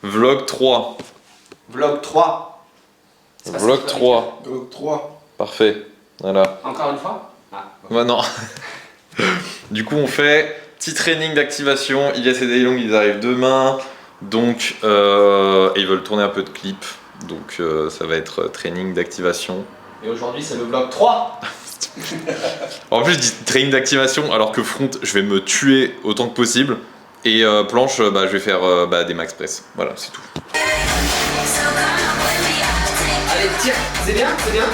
Vlog 3. Vlog 3. Vlog 3. Vlog 3. Parfait. Voilà. Encore une fois? Ah. Bah non. Du coup, on fait petit training d'activation. Ilyes et Daylong, ils arrivent demain. Donc, ils veulent tourner un peu de clips. Donc, ça va être training d'activation. Et aujourd'hui, c'est le vlog 3. En plus, je dis training d'activation alors que front, je vais me tuer autant que possible. Et planche, je vais faire des max press. Voilà, c'est tout. Allez, tire. C'est bien, c'est bien.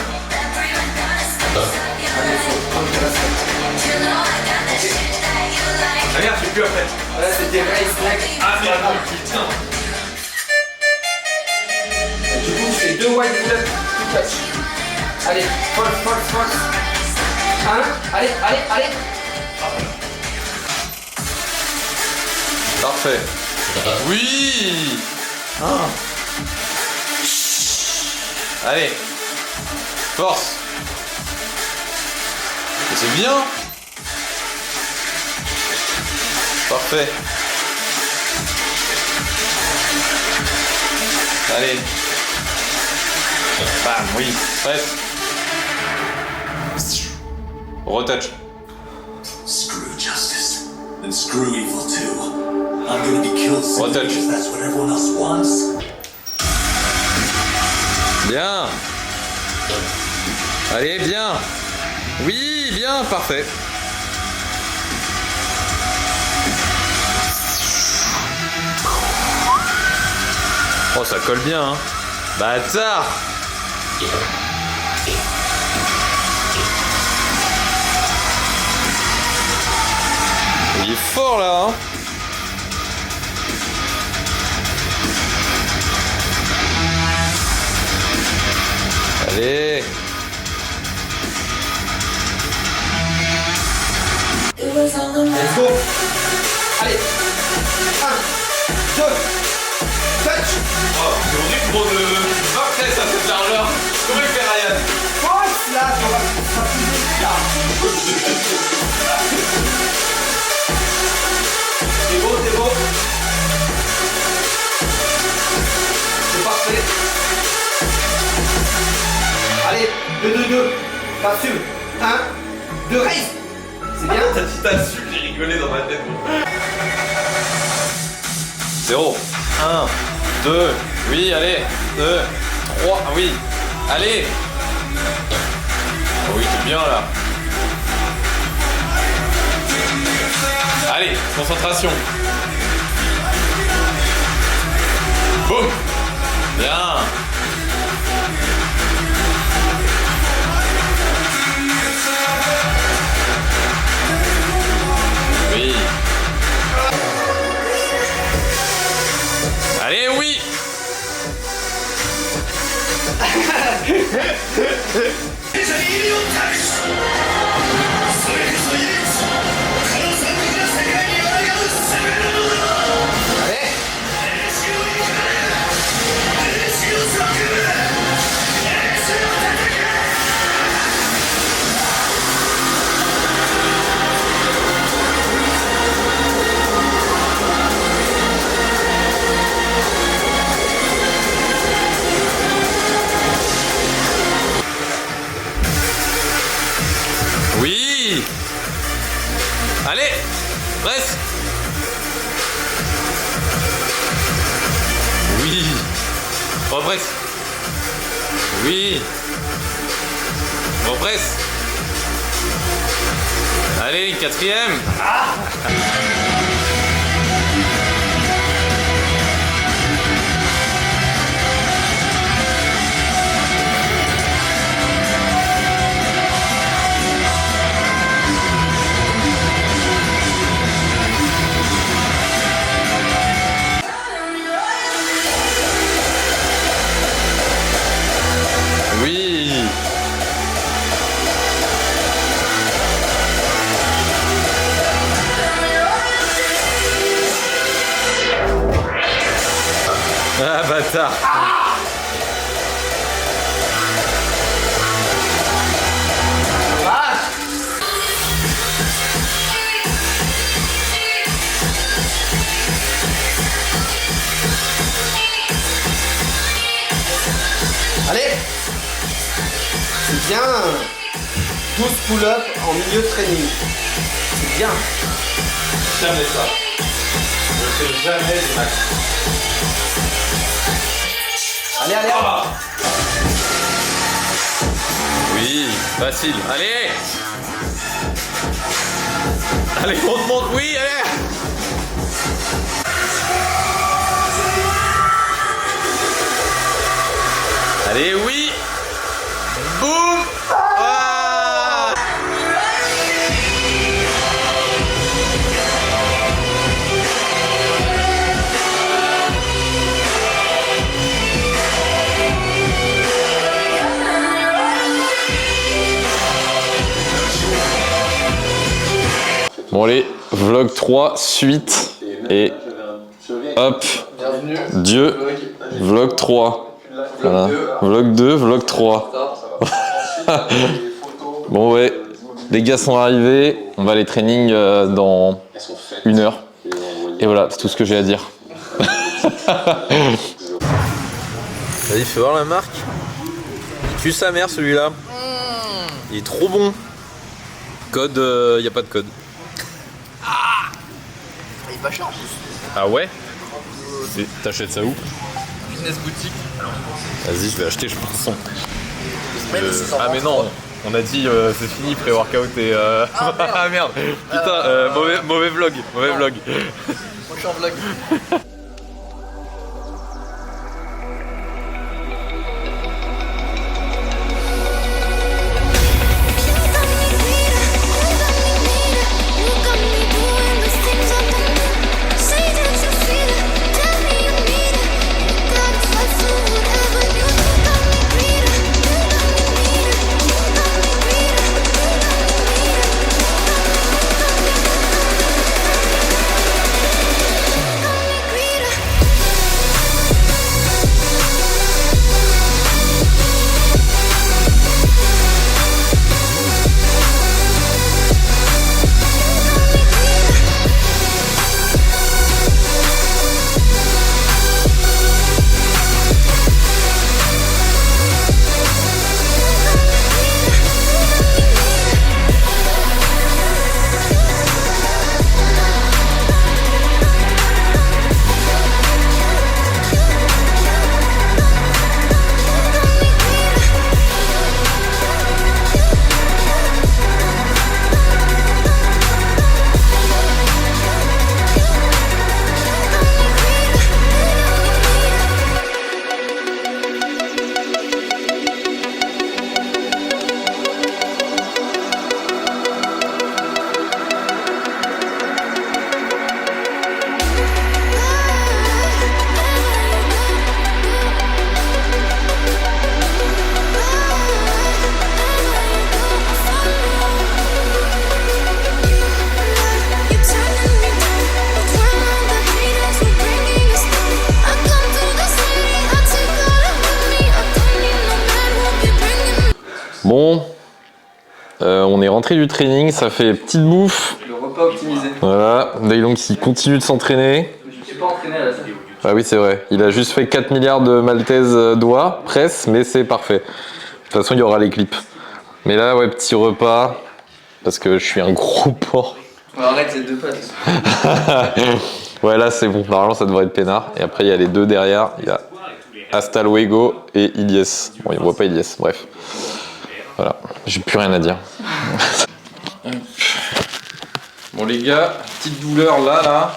Ah merde, j'ai plus après. Ouais, c'était race leg. Ah merde, putain. Du coup, c'est 2 wide pull-up, 2 touch. Allez, force. 1, allez. Parfait. Oui. Allez. Force. C'est bien. Parfait. Allez. Bam, oui. Presse. Retouch. Screw justice, and screw evil too. I'm gonna be killed simply Retouch. because that's what everyone else wants. Bien. Allez, bien. Oui, bien, parfait. Oh, ça colle bien, hein. Bâtard. Il est fort, là, hein. Allez. Let's go. Allez. 1, 2, touch. Oh, c'est horrible, gros, de parfait, ça, cette largeur. Comment il fait, Ryan? Force là, tu vas plus là. C'est beau. C'est parfait. Allez, 2. T'assumes. 1, 2, raise. C'est bien. T'as dit t'as su, j'ai rigolé dans ma tête. 0, 1, 2, oui, allez, 2, 3, oui, allez. Oh oui, c'est bien là. Allez, concentration. Boum. Bien. Oui. Allez, oui. Oui. Allez, reste. Oui. Represse. Oui. Represse. Allez, une quatrième. Ah. Oui. Ah, bâtard. Allez. C'est bien. 12 pull-up en milieu de training. C'est bien. Jamais ça. Je fais jamais du max. Allez, allez. Ah. Oui, facile. Allez. Allez, monte, oui, allez. Allez, oui. Boum. Ah. Bon allez, vlog 3, suite, et hop, Bienvenue. Dieu, vlog 3, voilà, vlog 2, vlog 3. Bon ouais, les gars sont arrivés, on va aller training dans 1 heure, et voilà, c'est tout ce que j'ai à dire. Vas-y, fais voir la marque. Il tue sa mère celui-là. Il est trop bon. Code, y a pas de code. Il est pas cher en plus. Ah ouais? T'achètes ça où? Business boutique. Vas-y, je vais acheter, je pense. Ah mais non, on a dit c'est fini pré-workout et ah merde, putain, mauvais vlog, Prochain vlog. Bon, on est rentré du training, ça fait petite bouffe. Le repas optimisé. Voilà, Dailong qui continue de s'entraîner. Je ne suis pas entraîné à la salle. Ah oui, c'est vrai, il a juste fait 4 milliards de maltaises doigts, presse, mais c'est parfait. De toute façon, il y aura les clips. Mais là, ouais, petit repas, parce que je suis un gros porc. Arrête ces deux pattes. Ouais, là, c'est bon, normalement, ça devrait être peinard. Et après, il y a les deux derrière, il y a Hasta Luego et Ilyes. Bon, il ne voit pas Ilyes, bref. Voilà, j'ai plus rien à dire. Bon les gars, petite douleur là.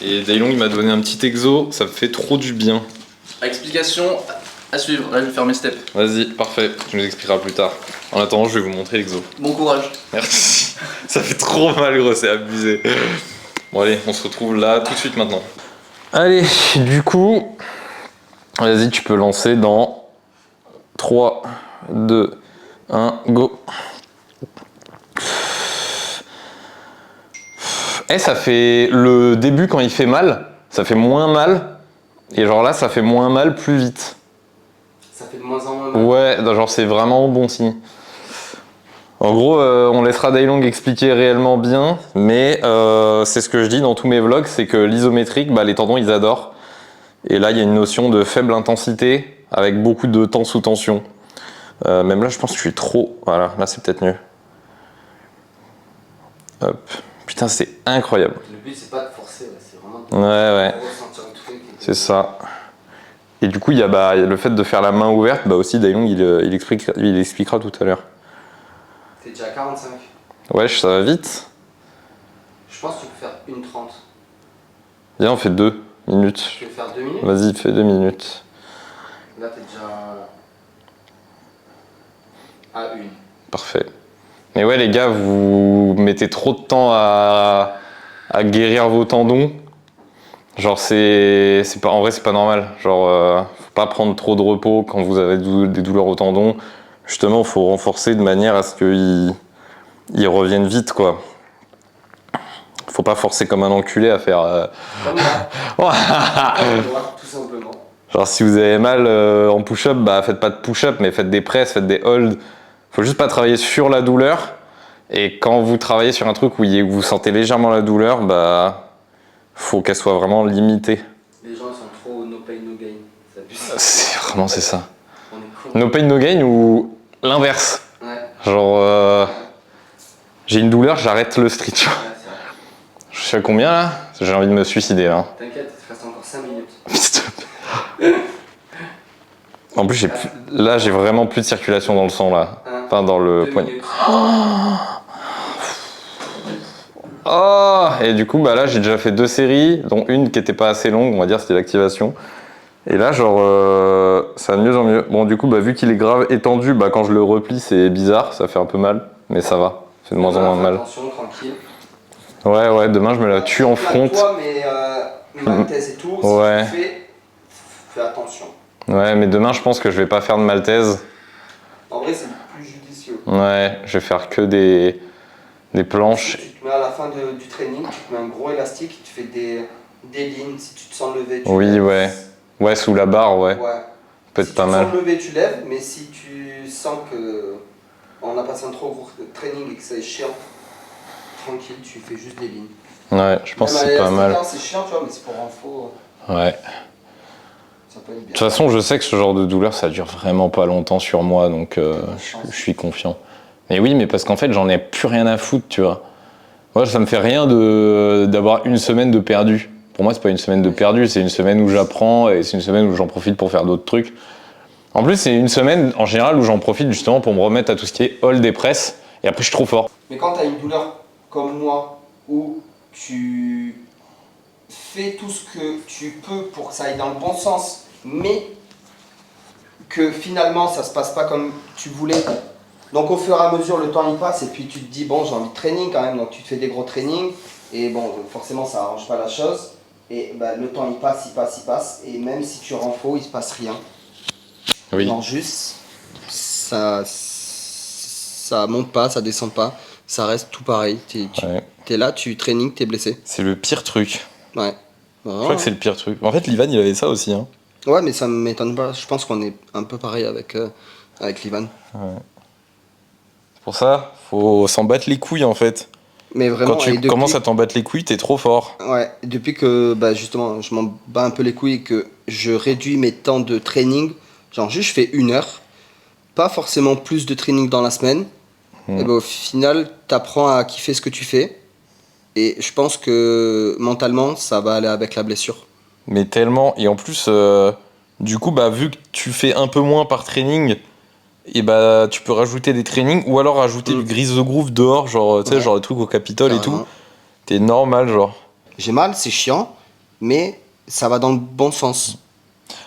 Et Dailong il m'a donné un petit exo, ça me fait trop du bien. Explication à suivre. Là, je vais faire mes steps. Vas-y, parfait, tu nous expliqueras plus tard. En attendant, je vais vous montrer l'exo. Bon courage. Merci. Ça fait trop mal gros, c'est abusé. Bon allez, on se retrouve là tout de suite maintenant. Allez, du coup, vas-y, tu peux lancer dans 3, 2, 1, go. Eh, ça fait le début quand il fait mal, ça fait moins mal. Et genre là, ça fait moins mal plus vite. Ça fait de moins en moins mal. Ouais, genre c'est vraiment bon signe. En gros, on laissera Dailong expliquer réellement bien, mais c'est ce que je dis dans tous mes vlogs, c'est que l'isométrique, bah, les tendons ils adorent. Et là, il y a une notion de faible intensité avec beaucoup de temps sous tension. Même là, je pense que je suis trop. Voilà, là, c'est peut-être mieux. Hop. Putain, c'est incroyable. Le but, c'est pas de forcer, là, c'est vraiment Ouais. de ressentir le truc. C'est ça. Et du coup, il y a le fait de faire la main ouverte, aussi, Dailong, il expliquera tout à l'heure. T'es déjà à 45. Ouais, ça va vite. Je pense que tu peux faire 1:30. Viens, on fait 2 minutes. Tu veux faire 2 minutes? Vas-y, fais 2 minutes. Là, t'es déjà à 1. Parfait. Mais ouais, les gars, vous mettez trop de temps à guérir vos tendons. Genre, en vrai, c'est pas normal. Genre, faut pas prendre trop de repos quand vous avez des douleurs aux tendons. Justement, faut renforcer de manière à ce qu'ils reviennent vite, quoi. Faut pas forcer comme un enculé à faire. Comme là. Tout simplement. Genre, si vous avez mal en push-up, faites pas de push-up, mais faites des presses, faites des holds. Faut juste pas travailler sur la douleur. Et quand vous travaillez sur un truc où vous sentez légèrement la douleur, faut qu'elle soit vraiment limitée. Les gens sont trop no pain no gain. Ça abuse. C'est ça. On est con. No pain no gain ou l'inverse. Ouais. Genre, j'ai une douleur, j'arrête le street. Ouais, c'est vrai. Je sais à combien là? J'ai envie de me suicider là. T'inquiète, il te reste encore 5 minutes. En plus, là, j'ai vraiment plus de circulation dans le sang là. Enfin, dans le 2 poignet. minutes. Oh! Et du coup, là, j'ai déjà fait 2 séries, dont une qui était pas assez longue, on va dire, c'était l'activation. Et là, genre, ça va de mieux en mieux. Bon, du coup, vu qu'il est grave étendu, quand je le replie, c'est bizarre, ça fait un peu mal, mais ça va. Ça fait de moins en moins mal. Attention, tranquille. Ouais, demain, je me la tue en front. Toi, mais maltaise et tout, Ouais. si tu fais attention. Ouais, mais demain, je pense que je vais pas faire de maltaise. En vrai, c'est plus judicieux. Ouais, je vais faire que des planches. Si tu te mets à la fin du training, tu te mets un gros élastique, tu fais des lignes, si tu te sens lever, tu Oui, lèves. ouais. Ouais, sous la barre, ouais. Peut-être Si pas tu mal. te sens lever, tu lèves, mais si tu sens que on a passé un trop gros training et que c'est chiant, tranquille, tu fais juste des lignes. Ouais, je pense que Même à c'est pas l'élastique, mal. C'est chiant, tu vois, mais c'est pour info, Ouais. ça peut être bien. De toute façon, je sais que ce genre de douleur, ça dure vraiment pas longtemps sur moi, donc je suis confiant. Mais oui, mais parce qu'en fait, j'en ai plus rien à foutre, tu vois. Moi, ça me fait rien d'avoir une semaine de perdu. Pour moi, c'est pas une semaine de perdu, c'est une semaine où j'apprends et c'est une semaine où j'en profite pour faire d'autres trucs. En plus, c'est une semaine, en général, où j'en profite justement pour me remettre à tout ce qui est hold et presse, et après, je suis trop fort. Mais quand tu as une douleur comme moi, où tu fais tout ce que tu peux pour que ça aille dans le bon sens, mais que finalement ça se passe pas comme tu voulais. Donc au fur et à mesure le temps il passe et puis tu te dis bon j'ai envie de training quand même, donc tu te fais des gros trainings et bon forcément ça arrange pas la chose et le temps il passe et même si tu rends faux il se passe rien. Oui. Non juste ça monte pas, ça descend pas, ça reste tout pareil. T'es là, tu training, t'es blessé. C'est le pire truc. Ouais. Je crois que c'est le pire truc. En fait, l'Ivan, il avait ça aussi. Hein. Ouais, mais ça m'étonne pas. Je pense qu'on est un peu pareil avec l'Ivan. Ouais. C'est pour ça, faut s'en battre les couilles en fait. Mais vraiment, quand tu commences à t'en battre les couilles, t'es trop fort. Ouais, depuis que justement, je m'en bats un peu les couilles et que je réduis mes temps de training, genre juste je fais 1 heure, pas forcément plus de training dans la semaine, et au final, t'apprends à kiffer ce que tu fais. Et je pense que mentalement, ça va aller avec la blessure. Mais tellement. Et en plus, du coup, vu que tu fais un peu moins par training, et tu peux rajouter des trainings ou alors rajouter du Grease the Groove dehors, genre, tu sais, genre des trucs au Capitole et tout. T'es normal, genre. J'ai mal, c'est chiant, mais ça va dans le bon sens.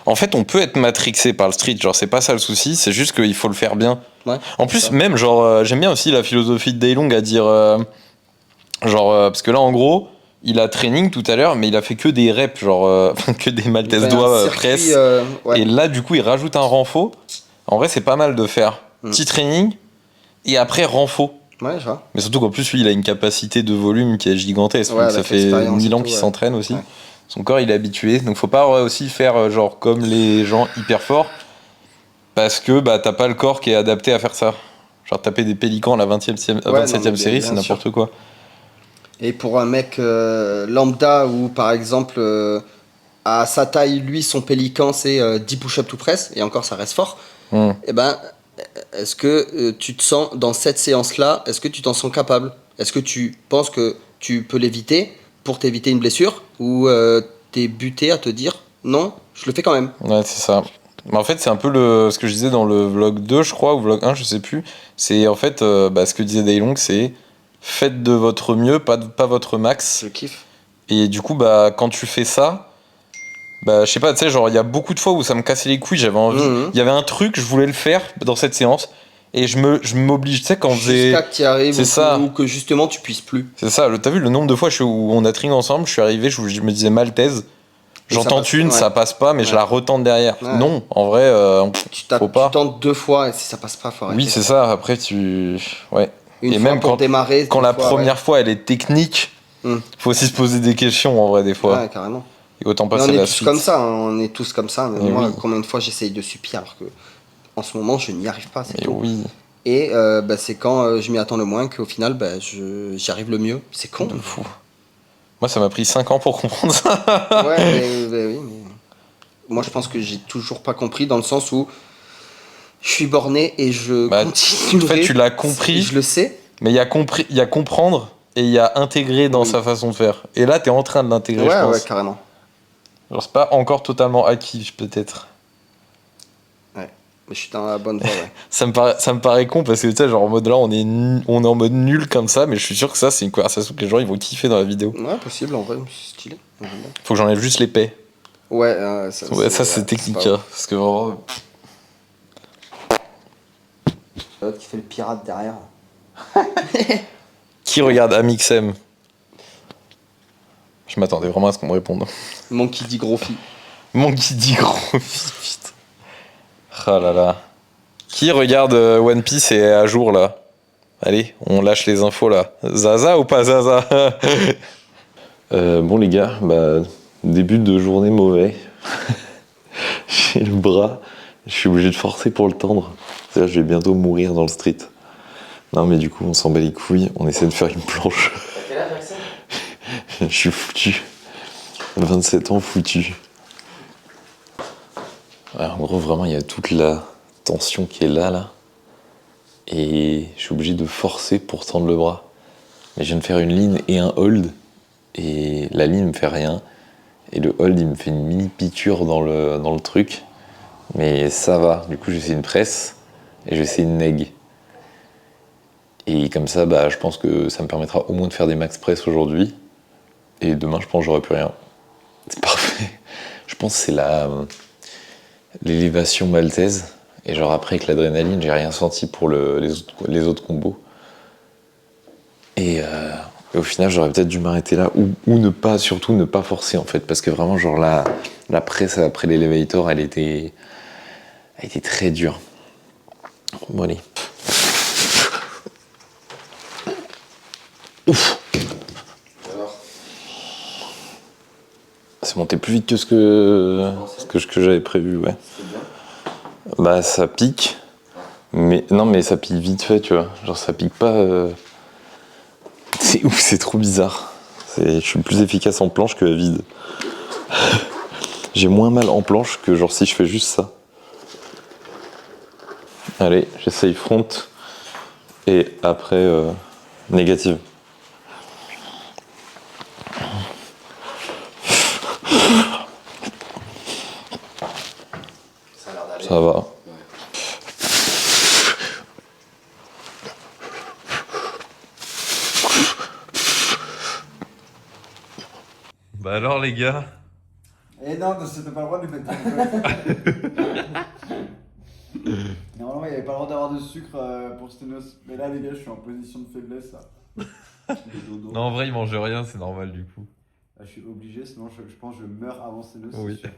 En fait, on peut être matrixé par le street, genre, c'est pas ça le souci, c'est juste qu'il faut le faire bien. Ouais, en plus, même, genre, j'aime bien aussi la philosophie de Dailong à dire. Parce que là, en gros, il a training tout à l'heure, mais il a fait que des reps, genre que des maltaises doigts presse. Ouais. Et là, du coup, il rajoute un renfo. En vrai, c'est pas mal de faire petit training et après renfo. Ouais, je vois. Mais surtout qu'en plus, lui, il a une capacité de volume qui est gigantesque. Ouais, donc ça fait 1000 ans qu'il s'entraîne aussi. Ouais. Son corps, il est habitué. Donc, faut pas aussi faire genre comme les gens hyper forts. Parce que t'as pas le corps qui est adapté à faire ça. Genre taper des pélicans à la 27e série, c'est n'importe quoi. Et pour un mec lambda où par exemple à sa taille, lui, son pélican, c'est 10 push-ups tout press, et encore, ça reste fort. Et ben, est-ce que tu te sens, dans cette séance-là, est-ce que tu t'en sens capable? Est-ce que tu penses que tu peux l'éviter pour t'éviter une blessure? Ou t'es buté à te dire, non, je le fais quand même? Ouais, c'est ça. Mais en fait, c'est un peu ce que je disais dans le vlog 2, je crois, ou vlog 1, je sais plus. C'est en fait, ce que disait Daylong, c'est faites de votre mieux, pas votre max. Je kiffe. Et du coup, quand tu fais ça, je sais pas, tu sais, genre, il y a beaucoup de fois où ça me cassait les couilles, j'avais envie. Il y avait un truc, je voulais le faire dans cette séance, et je m'oblige, tu sais, quand on faisait. Jusqu'à que tu y arrives, C'est ça. ou que justement tu puisses plus. C'est ça, t'as vu le nombre de fois où on a training ensemble, je suis arrivé, je me disais maltaise. Et J'en ça tente passe, une, ouais. ça passe pas, mais je Ouais. la retente derrière. Ouais. Non, en vrai, faut pas. Tu tentes 2 fois, et si ça passe pas, faut arrêter. Oui, c'est ça, après tu. Ouais. Une Et fois même pour démarrer. quand des la fois, première fois elle est technique, faut aussi se poser des questions en vrai, des fois. Ouais, carrément. Et autant Mais passer on à est la tous suite. comme ça, hein, on est tous comme ça. Mais Mais moi, oui. combien de fois j'essaye de supplier alors que en ce moment je n'y arrive pas, c'est Mais tout. oui. Et c'est quand je m'y attends le moins qu'au final j'y arrive le mieux. C'est con. De fou. Moi, ça m'a pris 5 ans pour comprendre ça. Ouais, mais oui, mais moi je pense que j'ai toujours pas compris dans le sens où je suis borné et je continue. En fait, tu l'as compris. Je le sais. Mais il y a comprendre et il y a intégrer dans Oui. sa façon de faire. Et là, t'es en train de l'intégrer, je Ouais, pense. ouais, carrément. Genre, c'est pas encore totalement acquis, peut-être. Ouais, mais je suis dans la bonne voie, ouais. Ça me paraît con parce que tu sais, genre en mode là, on est en mode nul comme ça, mais je suis sûr que ça, c'est une conversation que les gens ils vont kiffer dans la vidéo. Ouais, possible en vrai, c'est stylé. J'aime bien. Faut que j'enlève juste l'épée. Ouais, Ouais, ça c'est technique, pas hein, parce que vraiment. L'autre qui fait le pirate derrière. Qui regarde Amixem? Je m'attendais vraiment à ce qu'on me réponde. Mon qui dit gros fi. Mon qui dit gros putain. Ah là là. Qui regarde One Piece et est à jour là? Allez, on lâche les infos là. Zaza ou pas Zaza? Bon les gars, début de journée mauvais. J'ai le bras, je suis obligé de forcer pour le tendre. C'est-à-dire je vais bientôt mourir dans le street. Non mais du coup on s'en bat les couilles, on essaie de faire une planche. Quel âge, Axel? Je suis foutu. 27 ans foutu. Ouais, en gros vraiment il y a toute la tension qui est là. Et je suis obligé de forcer pour tendre le bras. Mais je viens de faire une ligne et un hold. Et la ligne me fait rien. Et le hold, il me fait une mini piqûre dans le truc. Mais ça va. Du coup, j'ai fait une presse. Et j'ai fait une neg. Et comme ça, je pense que ça me permettra au moins de faire des max press aujourd'hui. Et demain, je pense que j'aurai plus rien. C'est parfait. Je pense que c'est l'élévation maltaise. Et genre après avec l'adrénaline, j'ai rien senti pour les autres combos. Et au final, j'aurais peut-être dû m'arrêter là ou surtout ne pas forcer en fait, parce que vraiment genre la presse après l'elevator, elle était très dure. Bon allez. Ouf. Alors, C'est monté plus vite que ce que j'avais prévu, ouais. c'est bien. Ça pique, mais non, mais ça pique vite fait, tu vois. Genre, ça pique pas. C'est ouf, c'est trop bizarre. Je suis plus efficace en planche que à vide. J'ai moins mal en planche que genre si je fais juste ça. Allez, j'essaye front et après négative. Ça a l'air d'aller. Ça va. Bah alors les gars. Et non, c'était pas le droit de lui mettre Normalement, il n'y avait pas le droit d'avoir de sucre pour Stenos. Mais là, les gars, je suis en position de faiblesse. Là. Non, en vrai, il mange rien, c'est normal du coup. Là, je suis obligé, sinon je pense que je meurs avant Stenos. Oui. c'est sûr.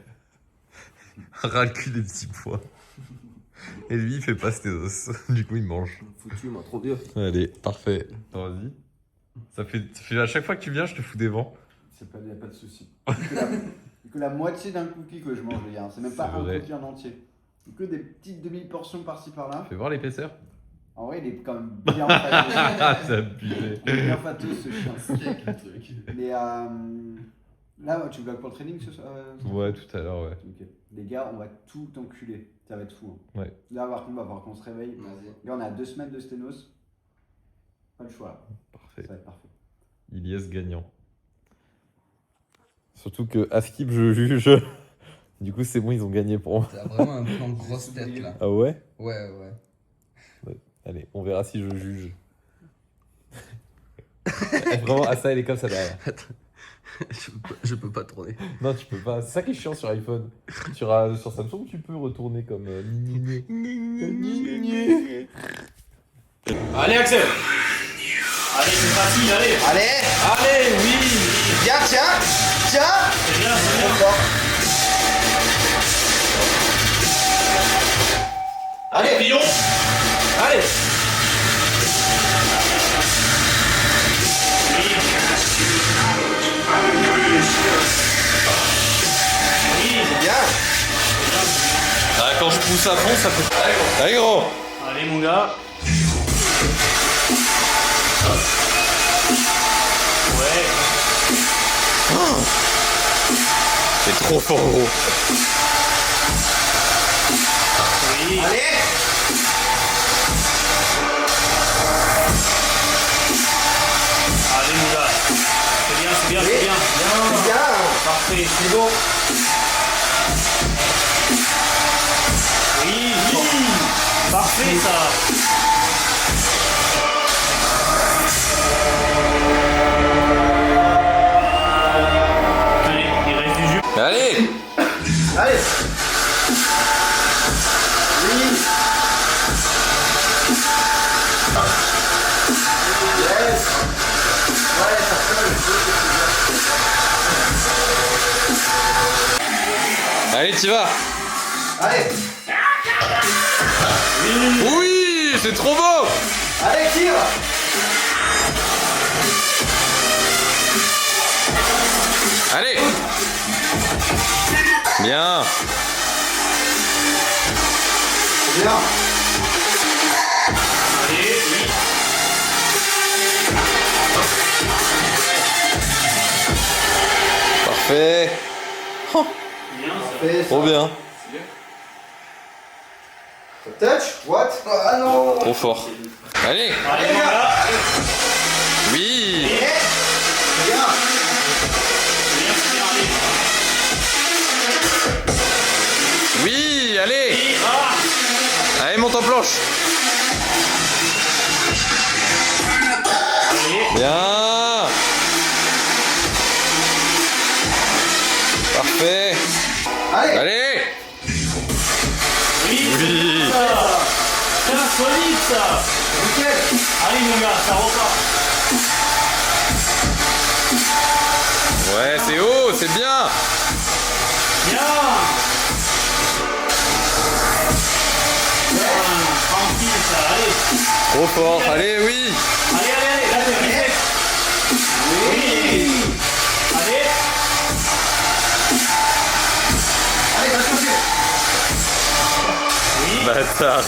Ras le cul des petits pois. Et lui, il fait pas ses os. Du coup, il mange. Foutu, moi, trop vieux. Allez, parfait. Vas-y. Ça fait à chaque fois que tu viens, je te fous des vents. Il n'y a pas de souci. C'est que la moitié d'un cookie que je mange, les gars. C'est même pas C'est un vrai. cookie en entier. C'est que des petites demi-portions par-ci par-là. Fais voir l'épaisseur. En vrai, il est quand même bien fateux. C'est abusé. Il est bien fateux ce chien. Mais Là, tu bloques pour le training ce soir Ouais, tout à l'heure, ouais. Ok. Les gars, on va tout enculer. Ça va être fou. Hein. Ouais. Là, par contre, on va falloir qu'on se réveille. Vas-y. Là, on a 2 semaines de sténos. Pas le choix là. Parfait. Ça va être parfait. Ilyes gagnant. Surtout que à Skip, je juge. Du coup, c'est bon, ils ont gagné pour moi. T'as vraiment un plan de grosse tête là. Ah ouais? Ouais. Allez, on verra si je juge. Vraiment, ça, elle est comme ça derrière. Je peux pas tourner. Non, tu peux pas. C'est ça qui est chiant sur iPhone. Sur Samsung, tu peux retourner comme. Allez Axel. Allez, c'est facile, allez. Allez, Allez, oui. viens, tiens. C'est bien, c'est bien. Allez, Pillon. Allez. Oui, Bien. Ah, quand je pousse à fond, ça fait. Allez, gros! allez mon gars. Ouais. C'est trop fort, gros. Oui. Allez. Allez mon gars. C'est bien, c'est bien, c'est bien. Bien. Parfait, c'est bon. Oui, oui. Parfait ça. Allez, il reste du jus. Allez! Allez. Oui. Yes. Ouais, ça peut. Allez, t'y vas! Allez. Oui! C'est trop beau! Allez, tire. Allez! Bien! Bien. Allez, oui. Parfait! Bien, ça. Fais Trop bien! touch. What? Ah non. Trop fort! Allez! Allez mon gars. Oui! Bien. Bien, c'est bien, allez. Oui! Allez! Et ah. Allez, monte en planche! Allez. Bien! Parfait! Allez. Allez! Oui, Oui. c'est ça. C'est solide ça. Nickel. Allez mon gars, ça repart. Ouais, c'est haut, c'est bien! Bien. Tranquille ça, allez. Trop fort! Allez, oui! Allez, allez, allez, là c'est réflexe. Oui. Allez. Allez, va toucher. Oui. Bâtard!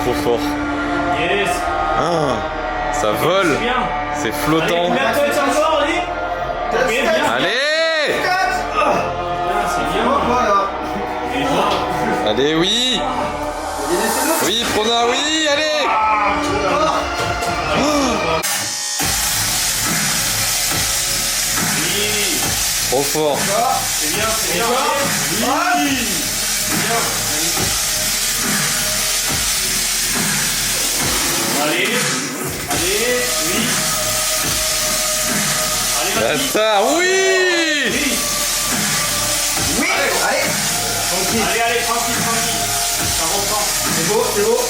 Trop fort! Yes. Ah, ça vole! C'est bien. C'est Allez, flottant! combien de fois encore, allez. Ok, bien. Allez! Bien, c'est bien. Voilà. Et bon. Allez, oui! Il y a des sténos. Oui, Prona, oui! Allez! Oui. Trop fort! C'est bien, c'est bien. Oui. Allez, allez, oui. Allez, vas-y. Bâtard, oui! Oui. Oui. Allez. Tranquille. Allez, allez, tranquille, tranquille. Ça reprend. C'est beau, c'est beau.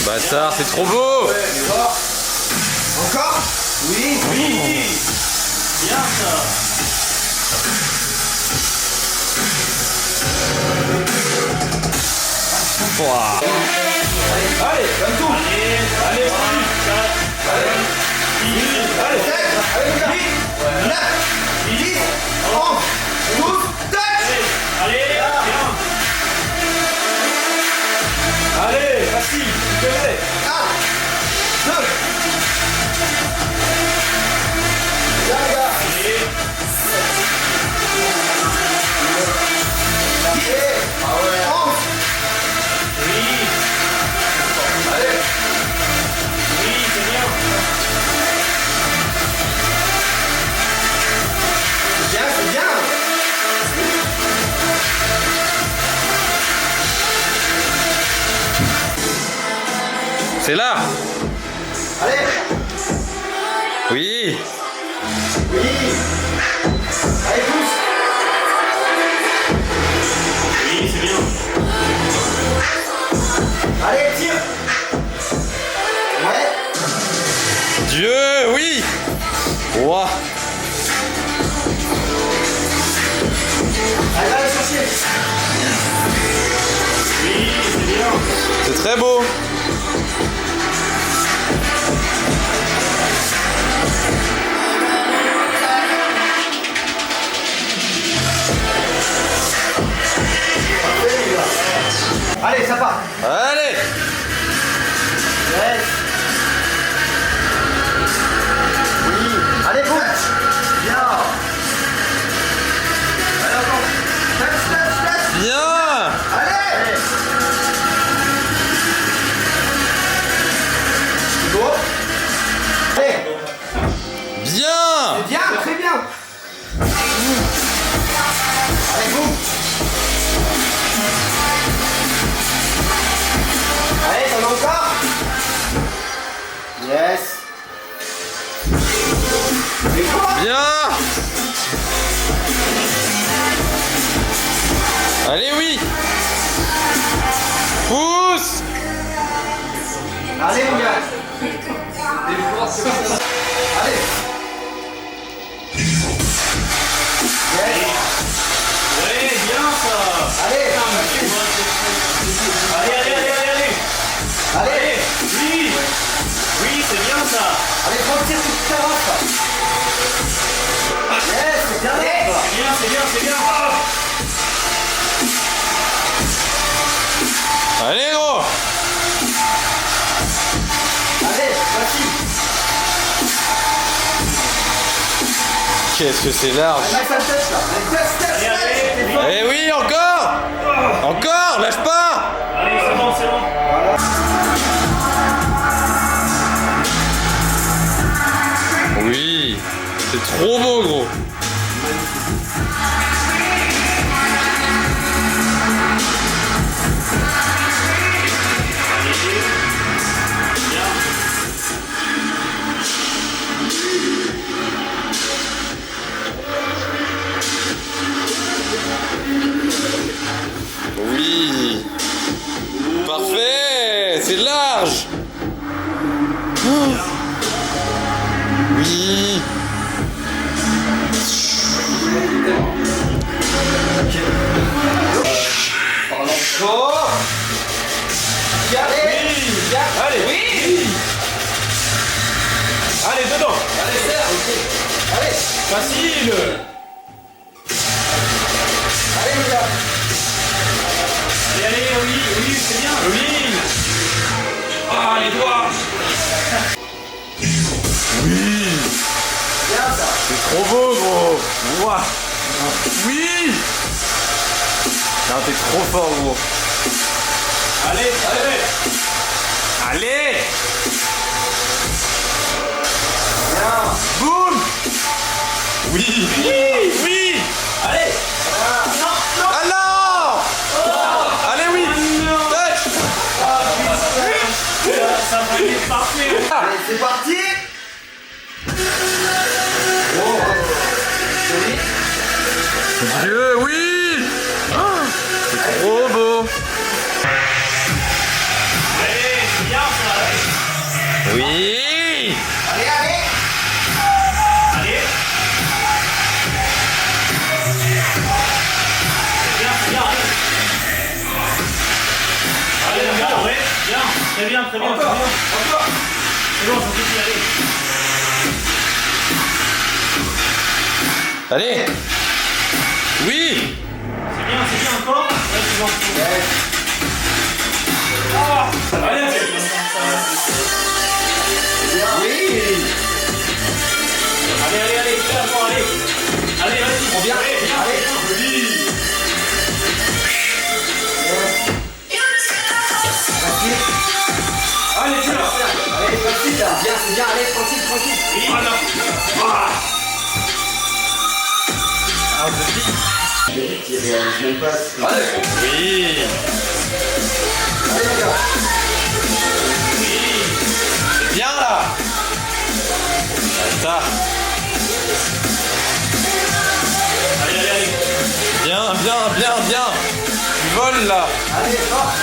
Bâtard, c'est trop beau! Fort. Encore. Oui. Oui. Bien ça. Ouah. Allez, donne tout. Allez, allez, plus. 4. Allez. 10. Allez, 7, allez, 8, 9, 10, 11, 12, touch. Allez, bien. Allez, facile, tu peux. 1, 2, C'est là. Allez. Oui. Oui. Allez, pousse. Oui, c'est bien. Allez, tire. Ouais. Dieu, oui. Ouah. Allez, va le chercher. Oui, c'est bien. C'est très beau. Allez, ça part. Allez. Yes. Oui. Allez, pousse. Bien. Allez, encore. Touch. Bien. Allez. Go. Allez. Bien. Bien, très bien. Allez, boum. Allez, t'en as encore. Yes. Et quoi? Bien. Allez, oui. Pousse. Allez, mon gars. Allez. Yes. Ouais, bien ça. Allez. Allez. Allez. Oui. Oui, c'est bien ça. Allez, prends le tir sur ta race. Yes, c'est bien. Allez. C'est bien. Allez, gros. Allez, vas-y. Qu'est-ce que c'est large. Allez, ça touch là. Allez, Allez. Eh oui, encore. Encore, lâche pas. Allez, c'est bon. Oui, c'est trop beau, gros. Oui. Parfait, c'est large. Oh. Oui. encore. Allez. Allez. Oui. Allez, dedans. Allez, serre. Allez. Facile. Allez, les gars. Allez, oui, c'est bien. Oui. Ah, les doigts. Bien ça. C'est trop beau, gros. Ouah. Oui. Non, t'es trop fort, gros. Allez. Allez. Bien. Boum. Oui. Oui. Allez. Ah non. Allez, oui. Touch. Ça va être parfait. Allez, c'est parti. Oh. Joli. Dieu, oui. Ah, c'est trop beau. Allez, c'est bien ça. Oui. Allez, allez. Allez. C'est bien, allez. Allez, bien, ouais, bien. Très bien. Encore. C'est bon, ça suffit, allez. Allez. Oui. C'est bien, encore. Ouais, c'est bon. Yes. Allez, Oui. allez, fais encore, allez. Allez, vas-y. On vient. Allez, bien, Allez. joli. Facile. Allez, tu l'as. Allez, facile là. Bien, c'est bien. Allez, tranquille. Oui, voilà. Ah. Il réalise même pas. Allez. Oui. Allez, les gars. Oui. là. Ça. Allez, allez, allez. Bien, bien, bien, bien. Tu voles là. Allez, fort.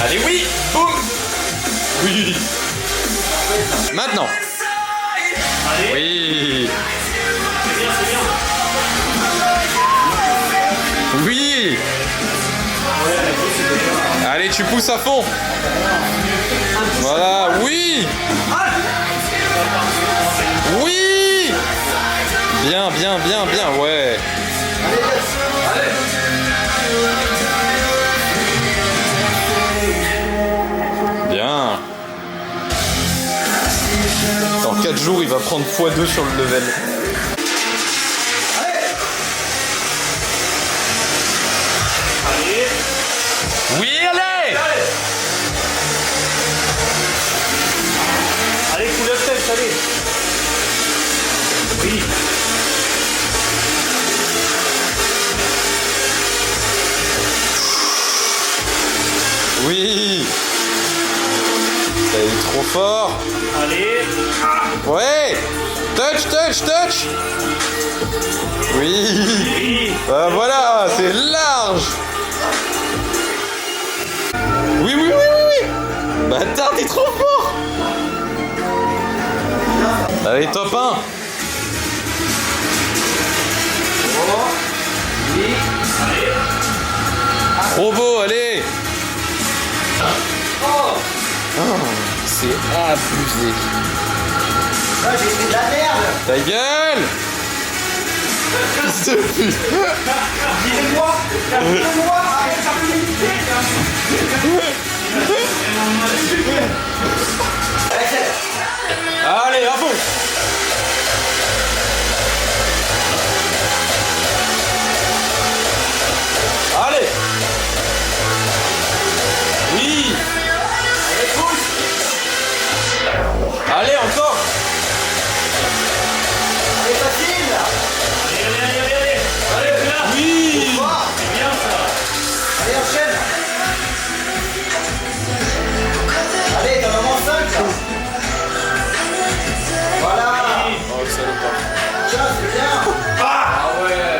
Allez, oui. Boum. Oui. Maintenant. Allez. Oui. C'est bien, c'est bien. Oui. Allez, tu pousses à fond. Voilà, oui. Oui. Bien, bien, bien, bien, ouais. Bien. Dans 4 jours, il va prendre x2 sur le level. Allez. Oui, allez. Allez, coup de tête, allez. Oui. Oui. Ça est trop fort. Allez. Ouais. Touch, touch, touch. Oui. Oui. Bah voilà, c'est large. Oui, oui, oui, oui, oui. Bâtard, t'es trop fort. Allez, top 1. Trop beau, allez. Oh, c'est abusé. Ah, j'ai fait de la merde. Ta gueule. Fils de pute. Dis-moi. Dis-moi. Arrête ça peut Allez, à fond. Allez. Oui. Allez, pousse. Allez, encore. Allez, facile. Allez, allez, allez, allez, allez. Allez, c'est là. Oui. Fort. C'est bien ça. Allez, enchaîne. Allez, t'en as moins 5 là. Voilà. Oh, le salopard. Tiens, c'est bien. Ah ouais.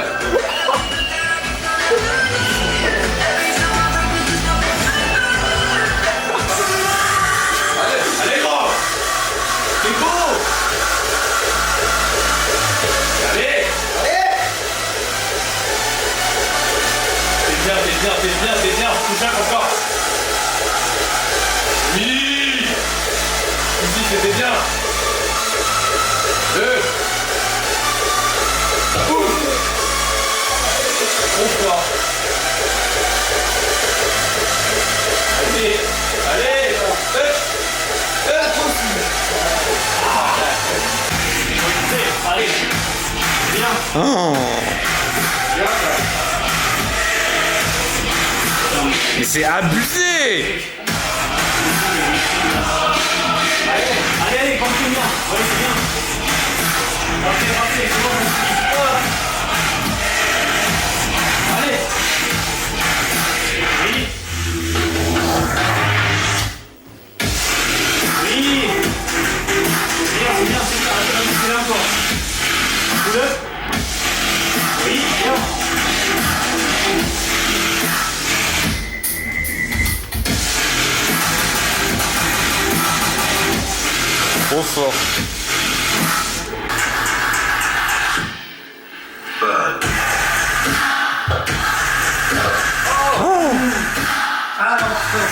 Allez, gros. C'est beau. Allez. Allez. C'est bien, c'est bien, c'est bien, c'est bien. Touche un encore. Oui. Ici, c'était bien. 2. Boum. Trop fort. Allez, allez. Allez. Bien. Oh. Bien ça. Mais c'est abusé. Allez, allez, continue bien. Ouais, c'est bien. Parfait, parfait, c'est bon. Allez. Oui. Oui. C'est bien, c'est bien. Allez, c'est là encore. Coup de. Oui, bien. Trop fort. Ah non, stop.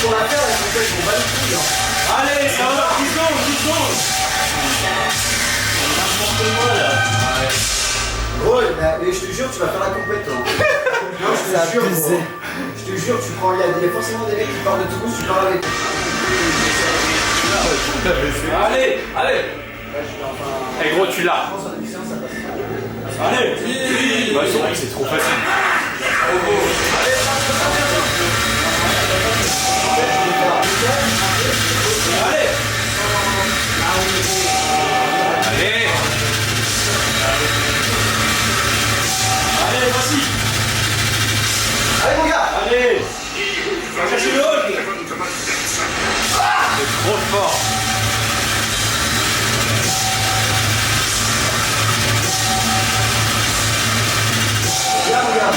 pour la faire, la compète, on va le couille. Allez, ça va, 10 secondes, 10 secondes. N'importe quoi là. Gros, mais je te jure, tu vas faire la compète, toi. Non, je te jure, gros. Je te jure, tu prends. Il y a forcément des mecs qui parlent de Toulouse, tu parles avec eux. Allez, allez. Eh gros, tu l'as. Allez. Bah, c'est vrai que c'est trop facile. Allez. Allez. Allez, vas-y. Allez, mon gars. Allez. Va chercher le haut. C'est trop fort. Viens, mon gars.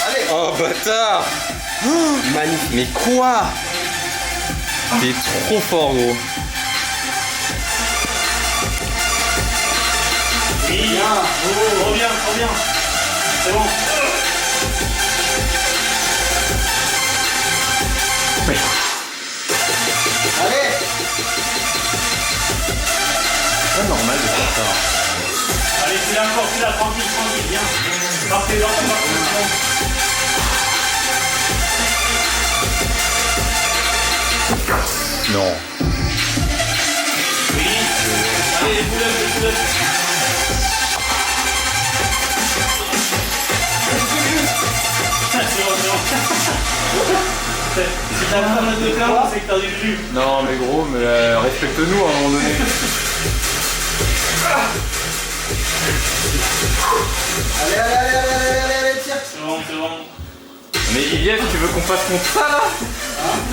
Allez. Oh bâtard. Magnifique. Mais quoi? T'es trop fort gros. Oui, reviens, reviens. C'est bon. Allez. C'est normal de faire ça. Allez, tu l'as encore, tu l'as, tranquille, tranquille, viens. Partez, Non. Oui. Allez, les boulettes. C'est bon. Si t'as pas mal de cœur, c'est que t'as du jus. Non mais gros, mais respecte-nous à un moment donné. Allez, tire. C'est bon. Mais Iliès, tu veux qu'on fasse contre ça là?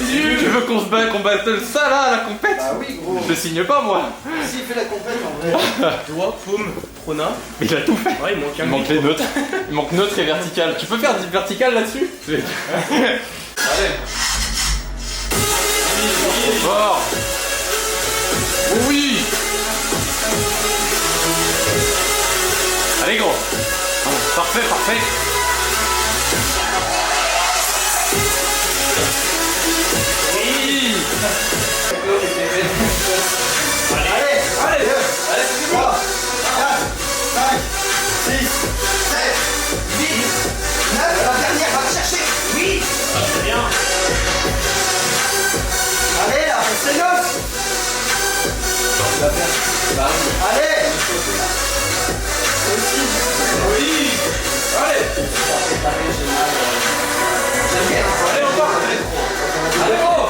Tu veux qu'on battle ça là à la compète? Bah oui, gros. Je signe pas moi. S'il fait la compète, en vrai. Toi, paume, prona. Mais il a tout fait. Ouais, il manque un Il manque les neutres. Il manque neutre et vertical. Tu peux faire du vertical là-dessus? Allez. Fort. Oui. Allez gros. Parfait. Oui. Allez, 3, 4, 5, 6, 7, 8, 9, la dernière, va le chercher. Oui. C'est bien. Allez, là, c'est neuf. Allez. Oui. Allez. Allez, encore. Allez, gros.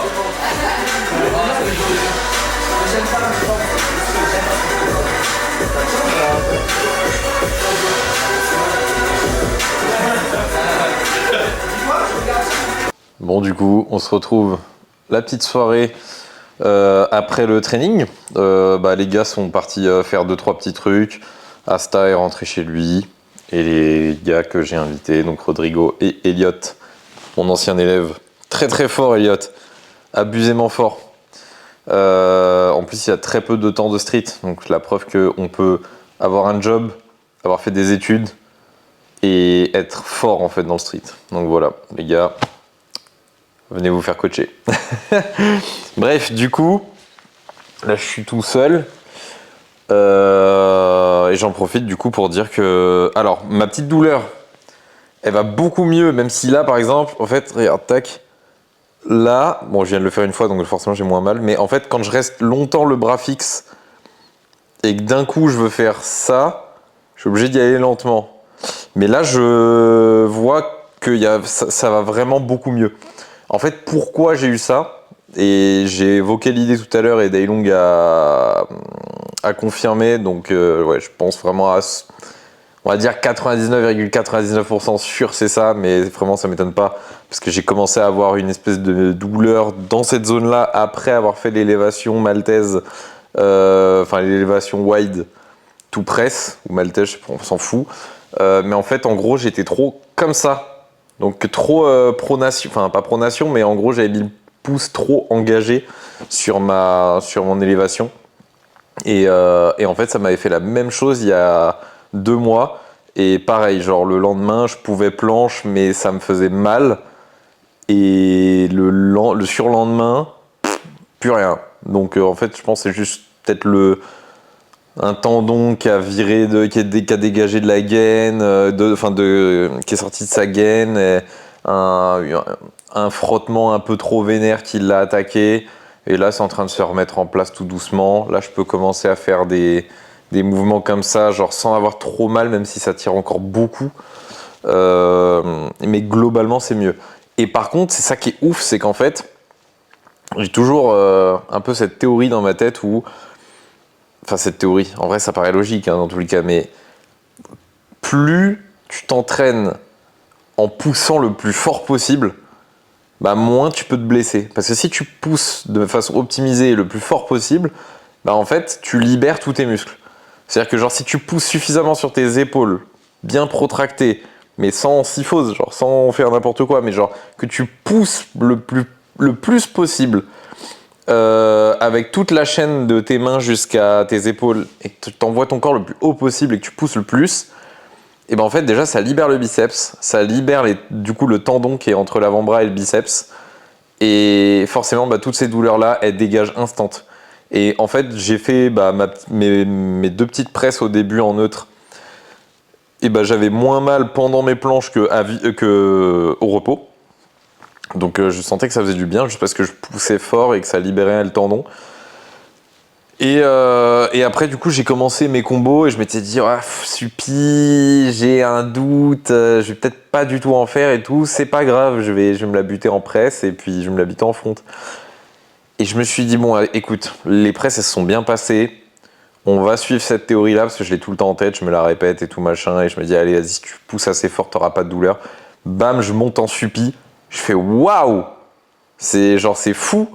Bon du coup, on se retrouve la petite soirée après le training. Les gars sont partis faire 2-3 petits trucs. Asta est rentré chez lui. Et les gars que j'ai invités, donc Rodrigo et Elliot, mon ancien élève, très très fort Elliot, abusément fort. En plus il y a très peu de temps de street, donc la preuve qu'on peut avoir un job, avoir fait des études et être fort en fait dans le street. Donc voilà les gars, venez vous faire coacher. Bref, du coup, là je suis tout seul. Et j'en profite du coup pour dire que... Alors, ma petite douleur, elle va beaucoup mieux, même si là, par exemple, en fait, regarde, tac, là, bon, je viens de le faire une fois, donc forcément j'ai moins mal, mais en fait, quand je reste longtemps le bras fixe et que d'un coup je veux faire ça, je suis obligé d'y aller lentement. Mais là, je vois que ça va vraiment beaucoup mieux. En fait, pourquoi j'ai eu ça? Et j'ai évoqué l'idée tout à l'heure et Dailong a confirmé, donc ouais, je pense vraiment à, on va dire 99,99% sûr c'est ça, mais vraiment ça m'étonne pas, parce que j'ai commencé à avoir une espèce de douleur dans cette zone-là après avoir fait l'élévation maltaise, enfin l'élévation wide tout press, ou maltaise, on s'en fout, mais en fait en gros j'étais trop comme ça, donc trop pronation, enfin pas pronation, mais en gros j'avais mis le pouce trop engagé sur mon élévation. Et en fait, ça m'avait fait la même chose il y a 2 mois. Et pareil, genre le lendemain, je pouvais planche, mais ça me faisait mal. Et le surlendemain, plus rien. Donc en fait, je pense que c'est juste peut-être un tendon qui a qui a dégagé de la gaine, qui est sorti de sa gaine, et un frottement un peu trop vénère qui l'a attaqué. Et là, c'est en train de se remettre en place tout doucement. Là, je peux commencer à faire des mouvements comme ça, genre sans avoir trop mal, même si ça tire encore beaucoup. Mais globalement, c'est mieux. Et par contre, c'est ça qui est ouf, c'est qu'en fait, j'ai toujours un peu cette théorie dans ma tête où... Enfin, cette théorie, en vrai, ça paraît logique dans tous les cas, mais plus tu t'entraînes en poussant le plus fort possible, bah moins tu peux te blesser. Parce que si tu pousses de façon optimisée le plus fort possible, bah en fait, tu libères tous tes muscles. C'est-à-dire que genre si tu pousses suffisamment sur tes épaules, bien protractées, mais sans syphose, genre sans faire n'importe quoi, mais genre que tu pousses le plus possible avec toute la chaîne de tes mains jusqu'à tes épaules et que tu envoies ton corps le plus haut possible et que tu pousses le plus, et ben en fait déjà ça libère le biceps, ça libère du coup le tendon qui est entre l'avant-bras et le biceps, et forcément bah, toutes ces douleurs là elles dégagent instant. Et en fait j'ai fait mes 2 petites presses au début en neutre, et bah, j'avais moins mal pendant mes planches que au repos. Donc je sentais que ça faisait du bien juste parce que je poussais fort et que ça libérait le tendon. Et après du coup j'ai commencé mes combos et je m'étais dit suppi, j'ai un doute, je vais peut-être pas du tout en faire et tout, c'est pas grave, je vais me la buter en presse et puis je vais me la buter en front. Et je me suis dit bon écoute, les presses elles se sont bien passées, on va suivre cette théorie là parce que je l'ai tout le temps en tête, je me la répète et tout machin, et je me dis allez vas-y, si tu pousses assez fort t'auras pas de douleur. Bam, je monte en suppi. Je fais waouh, c'est fou,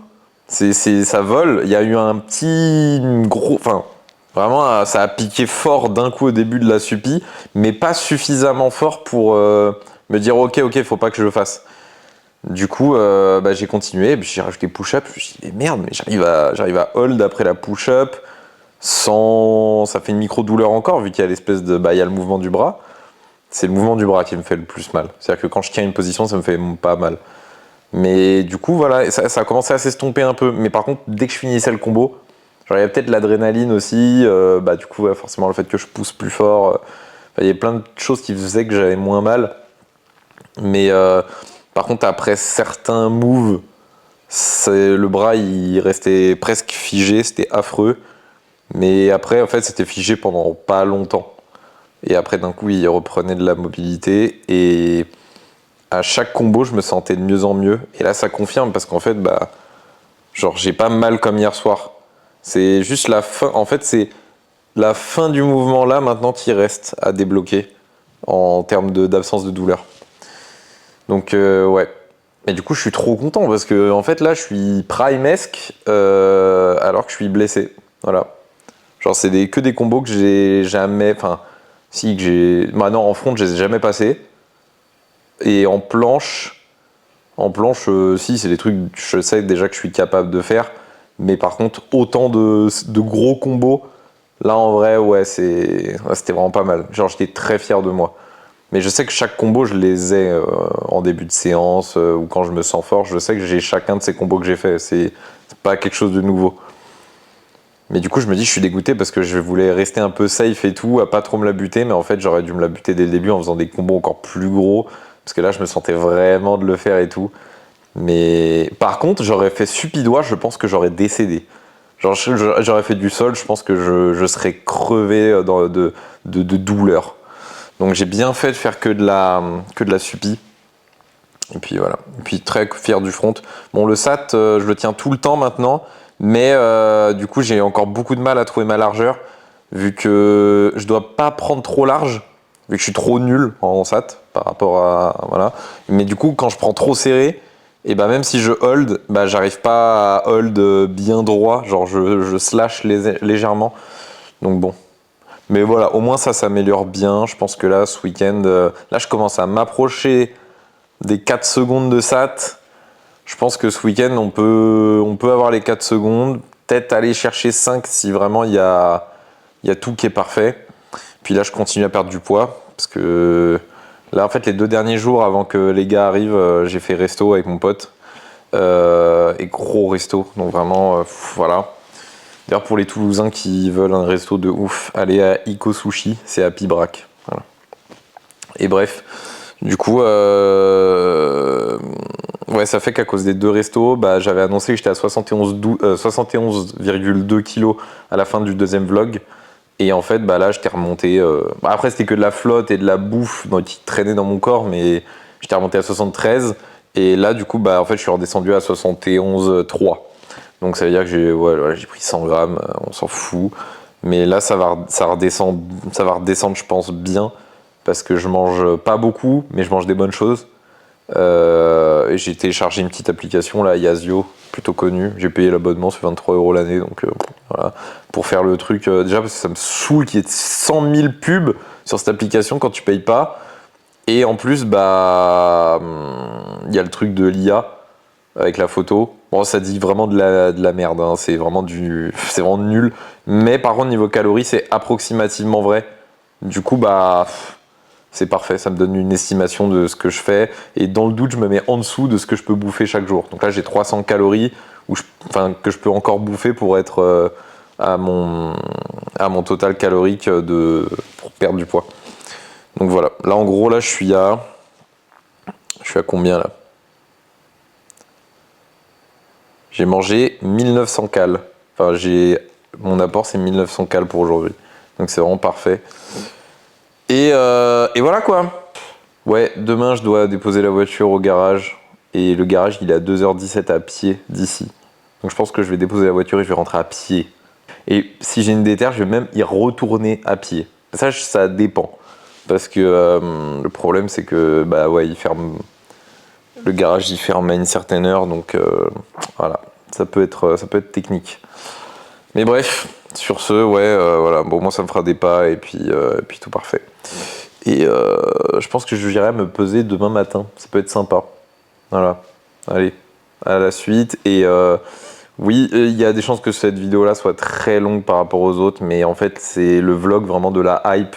ça vole. Il y a eu un petit gros, enfin vraiment ça a piqué fort d'un coup au début de la suppi, mais pas suffisamment fort pour me dire ok, faut pas que je le fasse. Du coup j'ai continué, puis j'ai rajouté push-up. Je me suis dit mais merde, mais j'arrive à hold après la push-up sans, ça fait une micro douleur encore vu qu'il y a l'espèce de il y a le mouvement du bras. C'est le mouvement du bras qui me fait le plus mal. C'est-à-dire que quand je tiens une position, ça me fait pas mal. Mais du coup, voilà, ça a commencé à s'estomper un peu. Mais par contre, dès que je finissais le combo, genre, il y avait peut-être l'adrénaline aussi. Du coup, forcément, le fait que je pousse plus fort. Il y avait plein de choses qui faisaient que j'avais moins mal. Mais par contre, après certains moves, le bras, il restait presque figé. C'était affreux. Mais après, en fait, c'était figé pendant pas longtemps. Et après, d'un coup, il reprenait de la mobilité. Et à chaque combo, je me sentais de mieux en mieux. Et là, ça confirme parce qu'en fait, j'ai pas mal comme hier soir. C'est juste la fin. En fait, c'est la fin du mouvement là, maintenant, qui reste à débloquer en termes d'absence de douleur. Donc, ouais. Et du coup, je suis trop content parce que, en fait, là, je suis primesque alors que je suis blessé. Voilà. Genre, c'est que des combos que j'ai jamais. Enfin. Si, que j'ai. Maintenant, en front, je les ai jamais passés. Et en planche, si, c'est des trucs, je sais déjà que je suis capable de faire. Mais par contre, autant de gros combos, là, en vrai, ouais, c'était vraiment pas mal. Genre, j'étais très fier de moi. Mais je sais que chaque combo, je les ai en début de séance ou quand je me sens fort. Je sais que j'ai chacun de ces combos que j'ai fait. C'est pas quelque chose de nouveau. Mais du coup, je me dis, je suis dégoûté parce que je voulais rester un peu safe et tout, à pas trop me la buter. Mais en fait, j'aurais dû me la buter dès le début en faisant des combos encore plus gros. Parce que là, je me sentais vraiment de le faire et tout. Mais par contre, j'aurais fait supidois, je pense que j'aurais décédé. Genre, j'aurais fait du sol, je pense que je serais crevé de douleur. Donc j'ai bien fait de faire que de la supi. Et puis voilà. Et puis très fier du front. Bon, le SAT, je le tiens tout le temps maintenant. Mais du coup, j'ai encore beaucoup de mal à trouver ma largeur, vu que je dois pas prendre trop large, vu que je suis trop nul en SAT par rapport à... Voilà. Mais du coup, quand je prends trop serré, et même si je hold, j'arrive pas à hold bien droit, genre je slash légèrement. Donc bon. Mais voilà, au moins ça s'améliore bien. Je pense que là, ce week-end, là je commence à m'approcher des 4 secondes de SAT. Je pense que ce week-end, on peut avoir les 4 secondes, peut-être aller chercher 5 si vraiment il y a tout qui est parfait. Puis là, je continue à perdre du poids, parce que Là, en fait, les 2 derniers jours avant que les gars arrivent, j'ai fait resto avec mon pote. Et gros resto, donc vraiment, voilà. D'ailleurs, pour les Toulousains qui veulent un resto de ouf, allez à Iko Sushi, c'est à Pibrac. Voilà. Et bref, du coup, ouais, ça fait qu'à cause des 2 restos, bah, j'avais annoncé que j'étais à 71,2 kilos à la fin du 2e vlog. Et en fait, bah, là, j'étais remonté. Après, c'était que de la flotte et de la bouffe qui traînait dans mon corps, mais j'étais remonté à 73. Et là, du coup, bah, en fait, je suis redescendu à 71,3. Donc ça veut dire que j'ai pris 100 grammes, on s'en fout. Mais là, ça va redescendre, je pense, bien. Parce que je mange pas beaucoup, mais je mange des bonnes choses. Et j'ai téléchargé une petite application, là, Yazio, plutôt connue. J'ai payé l'abonnement, c'est 23 € l'année. Donc voilà, pour faire le truc. Déjà, parce que ça me saoule qu'il y ait 100 000 pubs sur cette application quand tu payes pas. Et en plus, bah, y a le truc de l'IA avec la photo. Bon, ça dit vraiment de la merde, hein. C'est vraiment nul. Mais par contre, niveau calories, c'est approximativement vrai. Du coup, bah, c'est parfait. Ça me donne une estimation de ce que je fais. Et dans le doute, je me mets en dessous de ce que je peux bouffer chaque jour. Donc là, j'ai 300 calories que je peux encore bouffer pour être à mon total calorique pour perdre du poids. Donc voilà, là en gros, là je suis à combien là? J'ai mangé 1900 cales. Enfin, mon apport c'est 1900 cales pour aujourd'hui. Donc c'est vraiment parfait. Et voilà quoi. Ouais, demain je dois déposer la voiture au garage. Et le garage il est à 2h17 à pied d'ici. Donc je pense que je vais déposer la voiture et je vais rentrer à pied. Et si j'ai une déterre, je vais même y retourner à pied. Ça dépend. Parce que le problème c'est que bah ouais, le garage il ferme à une certaine heure, donc voilà, ça peut être technique. Mais bref, sur ce, ouais, voilà, bon moi ça me fera des pas et puis tout parfait. Et je pense que j'irai me peser demain matin, ça peut être sympa. Voilà, allez, à la suite. Et oui, il y a des chances que cette vidéo là soit très longue par rapport aux autres, mais en fait c'est le vlog vraiment de la hype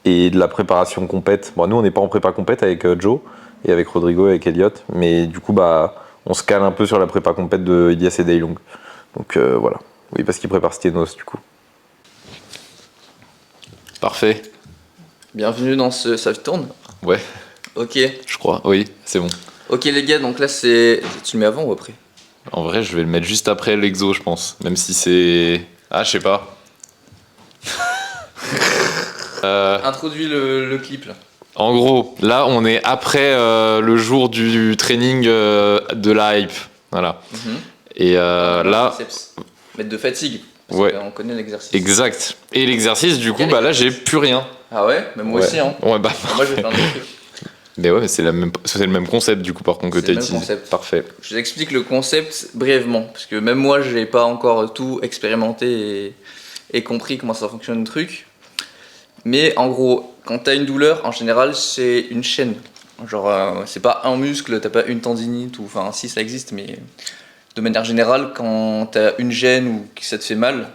et de la préparation compète. Bon, nous, on n'est pas en prépa compète avec Joe et avec Rodrigo et avec Elliot, mais du coup, bah, on se cale un peu sur la prépa compète de Ilias et Daylong. Donc voilà. Oui, parce qu'il prépare Stenos, du coup. Parfait. Bienvenue dans ce... Ça tourne? Ouais, Ok. je crois. Oui, c'est bon. Ok les gars, donc là c'est... Tu le mets avant ou après? En vrai, je vais le mettre juste après l'exo, je pense. Même si c'est... Ah, je sais pas. Introduis le clip là. En gros, là, on est après le jour du training de la hype. Voilà. Et là... Biceps. Mettre de fatigue. Ouais. On connaît l'exercice. Exact. Et l'exercice, du coup, bah là, j'ai plus rien. Ah ouais? Même moi aussi, hein. Ouais, bah... Moi je vais faire un autre truc. Mais ouais, mais c'est le même concept, du coup, par contre, que C'est t'as le même utilisé. concept. Parfait. Je vous explique le concept brièvement. Parce que même moi, j'ai pas encore tout expérimenté et compris comment ça fonctionne le truc. Mais en gros, quand t'as une douleur, en général, c'est une chaîne. Genre, c'est pas un muscle, t'as pas une tendinite, ou enfin, si ça existe, mais de manière générale, quand t'as une gêne ou que ça te fait mal,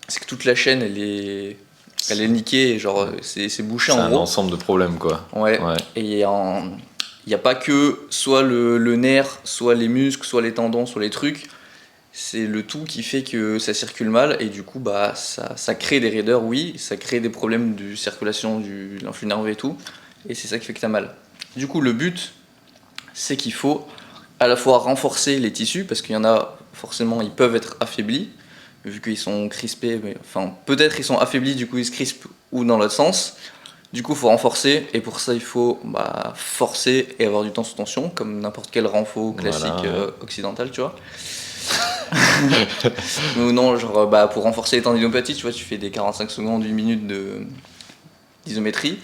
c'est que toute la chaîne, elle est niquée, genre, c'est bouché C'est en un gros. ensemble de problèmes, quoi. Ouais. Ouais. Et il n'y a pas que soit le nerf, soit les muscles, soit les tendons, soit les trucs. C'est le tout qui fait que ça circule mal et du coup bah ça crée des raideurs, oui, ça crée des problèmes de circulation de l'influx nerveux et tout, et c'est ça qui fait que t'as mal. Du coup le but c'est qu'il faut à la fois renforcer les tissus parce qu'il y en a forcément ils peuvent être affaiblis vu qu'ils sont crispés, mais enfin peut-être ils sont affaiblis du coup ils se crispent ou dans l'autre sens. Du coup il faut renforcer et pour ça il faut forcer et avoir du temps sous tension comme n'importe quel renfo classique occidental, tu vois. Ou non, genre pour renforcer les tendinopathies, tu vois, tu fais des 45 secondes, 1 minute d'isométrie.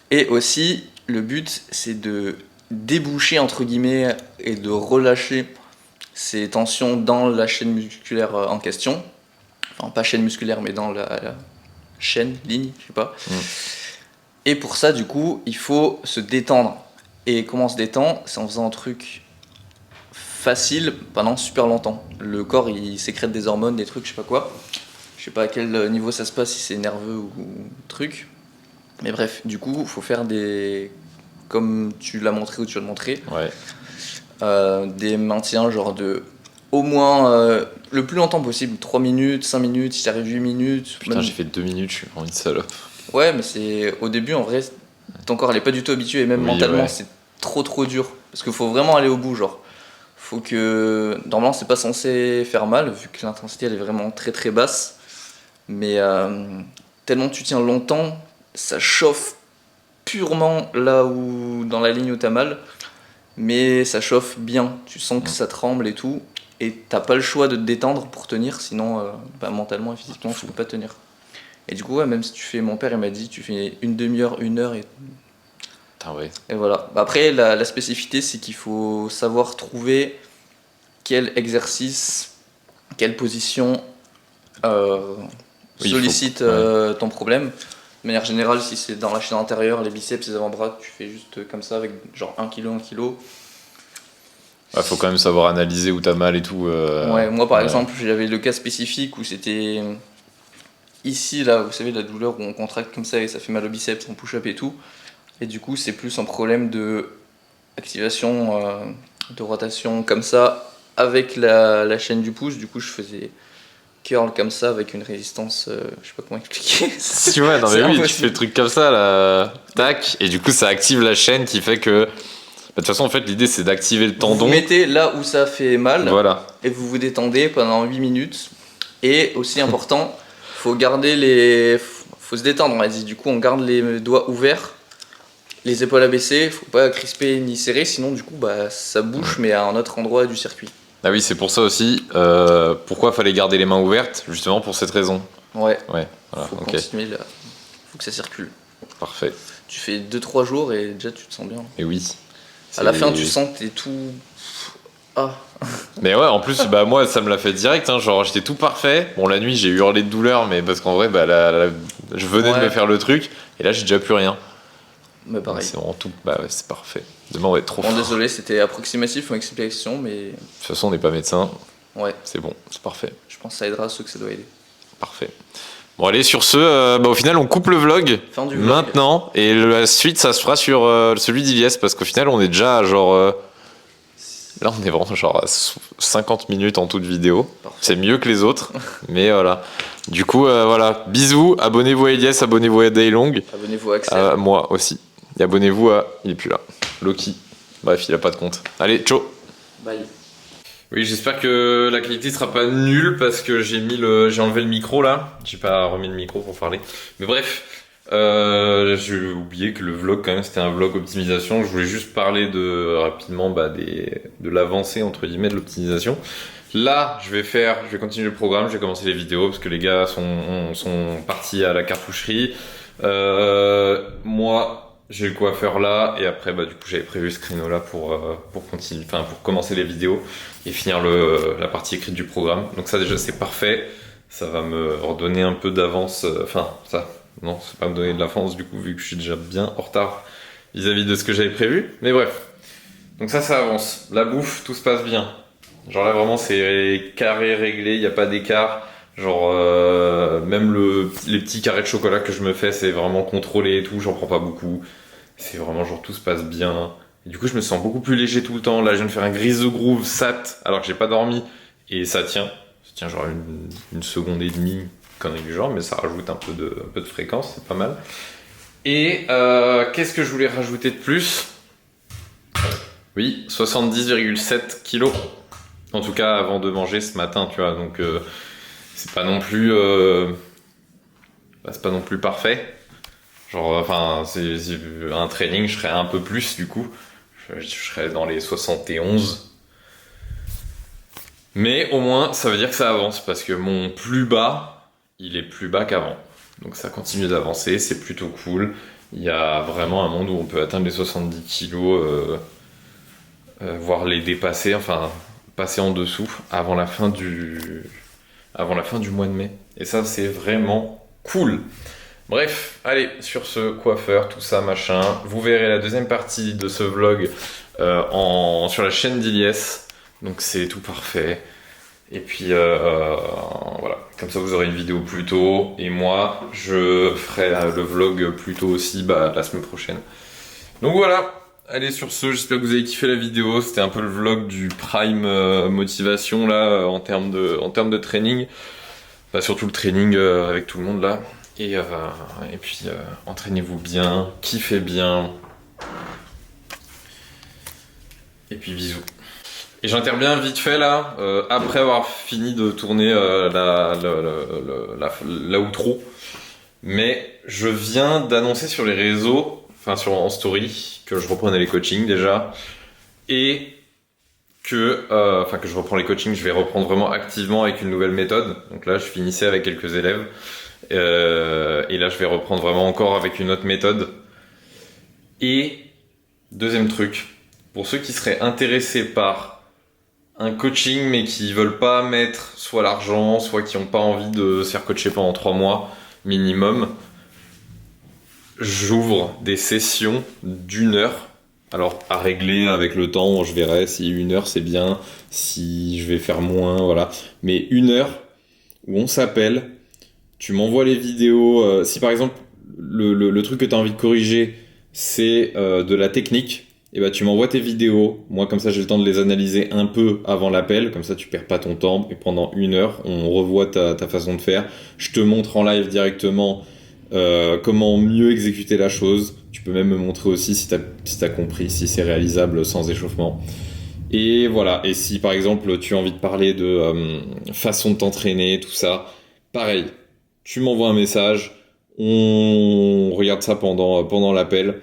Et aussi, le but, c'est de déboucher, entre guillemets, et de relâcher ces tensions dans la chaîne musculaire en question. Enfin, pas chaîne musculaire, mais dans la chaîne, ligne, je sais pas. Et pour ça, du coup, il faut se détendre. Et comment on se détend? C'est en faisant un truc facile pendant super longtemps. Le corps il sécrète des hormones, des trucs, je sais pas quoi. Je sais pas à quel niveau ça se passe, si c'est nerveux ou truc. Mais bref, du coup, il faut faire des comme tu l'as montré ou tu vas le montrer. Ouais. Des maintiens genre de au moins le plus longtemps possible, 3 minutes, 5 minutes, si t'arrives 8 minutes. Putain, même- j'ai fait 2 minutes, je suis vraiment une salope. Ouais, mais c'est au début en vrai, ton corps il est pas du tout habitué et même Oui, mentalement ouais. c'est trop dur parce qu'il faut vraiment aller au bout genre. Faut que normalement c'est pas censé faire mal vu que l'intensité elle est vraiment très basse, mais tellement tu tiens longtemps, ça chauffe purement là où dans la ligne où t'as mal, mais ça chauffe bien. Tu sens que ça tremble et tout, et t'as pas le choix de te détendre pour tenir, sinon mentalement et physiquement tu peux pas tenir. Et du coup ouais, même si tu fais, mon père il m'a dit tu fais une demi-heure, 1 heure Putain, ouais. et voilà. Bah, après, la spécificité, c'est qu'il faut savoir trouver quel exercice, quelle position Oui, sollicite faut- ton problème. De manière générale, si c'est dans la chaîne antérieure, les biceps, les avant-bras, tu fais juste comme ça avec genre 1 kg, 1 kg. Ouais, faut quand même savoir analyser où t'as mal et tout. Ouais, moi par ouais. exemple, j'avais le cas spécifique où c'était ici, là, vous savez, la douleur où on contracte comme ça et ça fait mal au biceps, on push-up et tout. Et du coup, c'est plus un problème de activation, de rotation comme ça avec la chaîne du pouce. Du coup, je faisais curl comme ça avec une résistance, je sais pas comment expliquer. Si ouais, non mais C'est oui, tu impossible. fais le truc comme ça là, tac, et du coup ça active la chaîne qui fait que. De toute façon, en fait, l'idée c'est d'activer le Vous tendon. vous mettez là où ça fait mal Voilà. et vous vous détendez pendant 8 minutes. Et aussi important, faut garder les. Faut se détendre, on a dit. Du coup, on garde les doigts ouverts, les épaules abaissées, faut pas crisper ni serrer, sinon du coup bah, ça bouge mais à un autre endroit du circuit. Ah oui, c'est pour ça aussi. Pourquoi fallait garder les mains ouvertes? Justement pour cette raison. Ouais, Ouais, voilà, faut ok, continuer là. Faut que ça circule. parfait. Tu fais 2-3 jours et déjà tu te sens bien. Et oui. À la C'est- fin, tu sens que t'es tout. Ah, Mais ouais, en plus, bah moi, ça me l'a fait direct. Hein, genre, j'étais tout parfait. Bon, la nuit, j'ai hurlé de douleur, mais parce qu'en vrai, bah, je venais de Ouais. me faire le truc, et là, j'ai déjà plus rien. mais pareil. C'est vraiment tout. Bah ouais, c'est parfait. Demain, on va être trop Bon, fort. désolé, c'était approximatif mon explication, mais De toute façon, on n'est pas médecin. ouais, C'est bon, c'est parfait. je pense que ça aidera ceux que ça doit aider. Parfait. Bon, allez, sur ce, bah, au final, on coupe le vlog. Fin du vlog. Maintenant, et la suite, ça se fera sur celui d'Iliès, parce qu'au final, on est déjà à genre. Là, on est vraiment genre à 50 minutes en toute vidéo. Parfait. C'est mieux que les autres, mais voilà. Du coup, voilà. Bisous, abonnez-vous à Iliès, abonnez-vous à Daylong, Abonnez-vous à Axel. à moi aussi. Et abonnez-vous à. Il est plus là. Loki. Bref, il a pas de compte. Allez, ciao. Bye. Oui, j'espère que la qualité sera pas nulle parce que j'ai enlevé le micro là. J'ai pas remis le micro pour parler. Mais bref, j'ai oublié que le vlog quand même c'était un vlog optimisation. Je voulais juste parler rapidement de l'avancée entre guillemets de l'optimisation. Là, je vais continuer le programme. Je vais commencer les vidéos parce que les gars sont partis à la cartoucherie. Moi, j'ai le coiffeur là et après bah du coup j'avais prévu ce créneau là pour continuer, enfin pour commencer les vidéos et finir la partie écrite du programme. Donc ça déjà c'est parfait, ça va me redonner un peu d'avance, non c'est pas me donner de l'avance du coup vu que je suis déjà bien en retard vis-à-vis de ce que j'avais prévu, mais bref. Donc ça avance, la bouffe tout se passe bien, genre là vraiment c'est carré réglé, il n'y a pas d'écart, genre même les petits carrés de chocolat que je me fais c'est vraiment contrôlé et tout, j'en prends pas beaucoup, c'est vraiment genre tout se passe bien. Et du coup, je me sens beaucoup plus léger tout le temps. Là, je viens de faire un Grease the Groove SAT alors que j'ai pas dormi. Et ça tient. Ça tient genre une seconde et demie, connerie du genre, mais ça rajoute un peu de fréquence, c'est pas mal. Et qu'est-ce que je voulais rajouter de plus? Oui, 70,7 kilos. En tout cas, avant de manger ce matin, tu vois. Donc, c'est pas non plus. C'est pas non plus parfait. Genre, enfin, c'est un training, je serais un peu plus du coup. Je serais dans les 71. Mais au moins, ça veut dire que ça avance parce que mon plus bas, il est plus bas qu'avant. Donc ça continue d'avancer, c'est plutôt cool. Il y a vraiment un monde où on peut atteindre les 70 kilos, voire les dépasser, enfin, passer en dessous avant la fin du mois de mai. Et ça, c'est vraiment cool. Bref, allez, sur ce coiffeur, tout ça, machin, vous verrez la deuxième partie de ce vlog sur la chaîne d'Iliès, donc c'est tout parfait. Et puis voilà, comme ça vous aurez une vidéo plus tôt, et moi je ferai le vlog plus tôt aussi la semaine prochaine. Donc voilà, allez sur ce, j'espère que vous avez kiffé la vidéo. C'était un peu le vlog du prime motivation là en termes de training. Bah, surtout le training avec tout le monde là. Et puis entraînez-vous bien, kiffez bien. Et puis bisous. Et j'interviens vite fait là, après avoir fini de tourner l'outro. Mais je viens d'annoncer sur les réseaux, enfin en story, que je reprenais les coachings déjà. Et que je reprends les coachings, je vais reprendre vraiment activement avec une nouvelle méthode. Donc là, je finissais avec quelques élèves. Et là, je vais reprendre vraiment encore avec une autre méthode. Et deuxième truc, pour ceux qui seraient intéressés par un coaching mais qui veulent pas mettre soit l'argent, soit qui n'ont pas envie de se faire coacher pendant 3 mois minimum, j'ouvre des sessions d'1 heure. Alors à régler avec le temps, je verrai si 1 heure c'est bien, si je vais faire moins, voilà. Mais 1 heure où on s'appelle, tu m'envoies les vidéos, si par exemple le truc que tu as envie de corriger c'est de la technique, et bah tu m'envoies tes vidéos, moi comme ça j'ai le temps de les analyser un peu avant l'appel, comme ça tu perds pas ton temps, et pendant 1 heure on revoit ta façon de faire, je te montre en live directement comment mieux exécuter la chose, tu peux même me montrer aussi si t'as compris, si c'est réalisable sans échauffement. Et voilà, et si par exemple tu as envie de parler de façon de t'entraîner, tout ça, pareil, tu m'envoies un message, on regarde ça pendant l'appel,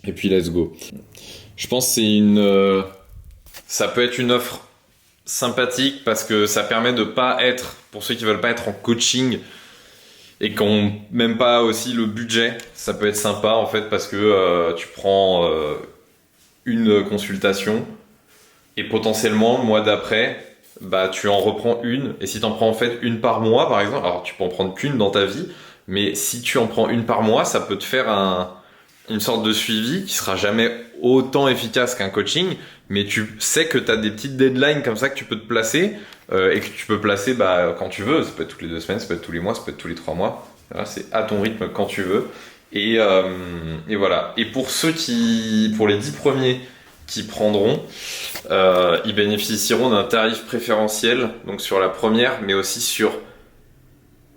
et puis let's go. Je pense que ça peut être une offre sympathique parce que ça permet de pas être, pour ceux qui veulent pas être en coaching et qui n'ont même pas aussi le budget, ça peut être sympa en fait parce que tu prends une consultation et potentiellement le mois d'après, bah tu en reprends une, et si tu en prends en fait une par mois par exemple, alors tu peux en prendre qu'une dans ta vie, mais si tu en prends une par mois, ça peut te faire une sorte de suivi qui sera jamais autant efficace qu'un coaching, mais tu sais que tu as des petites deadlines comme ça que tu peux te placer et que tu peux placer quand tu veux. Ça peut être toutes les 2 semaines, ça peut être tous les mois, ça peut être tous les 3 mois. Voilà, c'est à ton rythme quand tu veux. Et voilà. Et pour les 10 premiers qui prendront, ils bénéficieront d'un tarif préférentiel, donc sur la première, mais aussi sur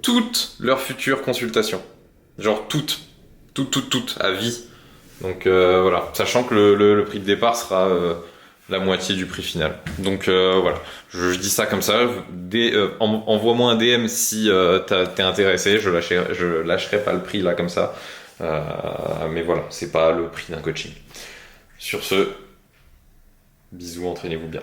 toutes leurs futures consultations. Genre toutes, à vie. Donc voilà, sachant que le prix de départ sera la moitié du prix final. Donc voilà, je dis ça comme ça. Envoie-moi un DM si t'es intéressé. Je lâcherai pas le prix là comme ça. Mais voilà, c'est pas le prix d'un coaching. Sur ce, bisous, entraînez-vous bien.